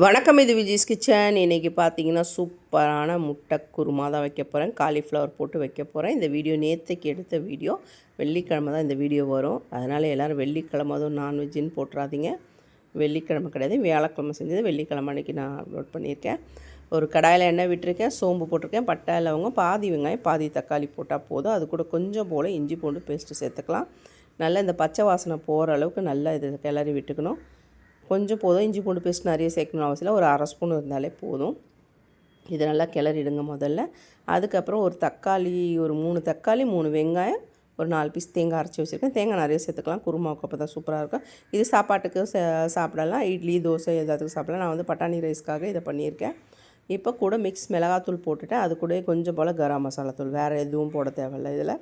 வணக்கம், இது விஜிஸ் கிச்சன். இன்றைக்கி பார்த்தீங்கன்னா சூப்பரான முட்டை குருமா தான் வைக்க போகிறேன். காலிஃப்ளவர் போட்டு வைக்க போகிறேன். இந்த வீடியோ நேற்றுக்கு எடுத்த வீடியோ. வெள்ளிக்கிழமை தான் இந்த வீடியோ வரும். அதனால் எல்லோரும் வெள்ளிக்கிழமை அதுவும் நான்வெஜ்ஜுன்னு போட்டுறாதீங்க. வெள்ளிக்கிழமை கிடையாது, வியாழக்கிழமை செஞ்சது வெள்ளிக்கிழமை அன்றைக்கி நான் அப்லோட் பண்ணியிருக்கேன். ஒரு கடாயில் எண்ணெய் விட்டுருக்கேன், சோம்பு போட்டிருக்கேன், பட்டை லவங்கம், பாதி வெங்காயம் பாதி தக்காளி போட்டால் போதும். அது கூட கொஞ்சம் போல் இஞ்சி பூண்டு பேஸ்ட்டு சேர்த்துக்கலாம். நல்லா இந்த பச்சை வாசனை போகிற அளவுக்கு நல்லா இது கிளறி விட்டுக்கணும். கொஞ்சம் போதும், இஞ்சி பூண்டு பேஸ்ட் நிறைய சேர்க்கணும் அவசியம், ஒரு அரை ஸ்பூன் இருந்தாலே போதும். இதை நல்லா கிளறிடுங்க முதல்ல. அதுக்கப்புறம் ஒரு தக்காளி, ஒரு 3 தக்காளி, 3 வெங்காயம், ஒரு 4 பீஸ் தேங்காய் அரைச்சி வச்சுருக்கேன். தேங்காய் நிறைய சேர்த்துக்கலாம், குருமாவுக்கு அப்போ தான் சூப்பராக இருக்கும். இது சாப்பாட்டுக்கு சாப்பிடலாம், இட்லி தோசை எல்லாத்துக்கும் சாப்பிடலாம். நான் வந்து பட்டாணி ரைஸ்க்காக இதை பண்ணியிருக்கேன். இப்போ கூட மிக்ஸ் மிளகாத்தூள் போட்டுவிட்டேன். அது கூட கொஞ்சம் போல் கரம் மசாலா தூள், வேறு எதுவும் போட தேவையில்லை இதில்.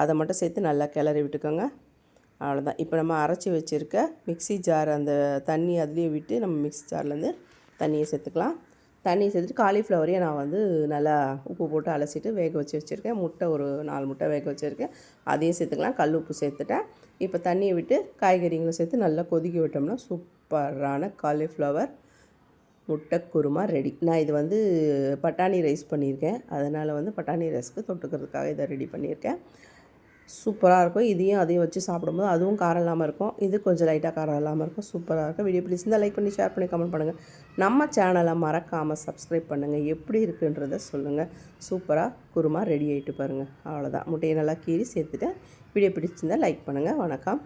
அதை மட்டும் சேர்த்து நல்லா கிளறி விட்டுக்கோங்க. அவ்வளோதான். இப்போ நம்ம அரைச்சி வச்சுருக்க மிக்ஸி ஜார், அந்த தண்ணி அதுலேயே விட்டு நம்ம மிக்ஸி ஜார்லேருந்து தண்ணியை சேர்த்துக்கலாம். தண்ணியை சேர்த்துட்டு காலிஃப்ளவரையும் நான் வந்து நல்லா உப்பு போட்டு அலசிட்டு வேக வச்சு வச்சுருக்கேன். முட்டை ஒரு 4 முட்டை வேக வச்சுருக்கேன், அதையும் சேர்த்துக்கலாம். கல் உப்பு சேர்த்துட்டேன். இப்போ தண்ணியை விட்டு காய்கறிகளை சேர்த்து நல்லா கொதிக்க விட்டோம்னா சூப்பரான காலிஃப்ளவர் முட்டை குருமா ரெடி. நான் இது வந்து பட்டாணி ரைஸ் பண்ணியிருக்கேன், அதனால் வந்து பட்டாணி ரைஸ்க்கு தொட்டுக்கிறதுக்காக இதை ரெடி பண்ணியிருக்கேன். சூப்பராக இருக்கும். இதையும் அதையும் வச்சு சாப்பிடும்போது அதுவும் காரம் இல்லாமல் இருக்கும், இது கொஞ்சம் லைட்டாக காரம் இல்லாமல் இருக்கும். சூப்பராக இருக்கும். வீடியோ பிடிச்சிருந்தால் லைக் பண்ணி ஷேர் பண்ணி கமெண்ட் பண்ணுங்கள். நம்ம சேனலை மறக்காமல் சப்ஸ்கிரைப் பண்ணுங்கள். எப்படி இருக்குன்றதை சொல்லுங்கள். சூப்பராக குருமா ரெடி ஆகிட்டு பாருங்கள். அவ்வளோதான். முட்டையை நல்லா கீறி சேர்த்துட்டு வீடியோ பிடிச்சிருந்தால் லைக் பண்ணுங்கள். வணக்கம்.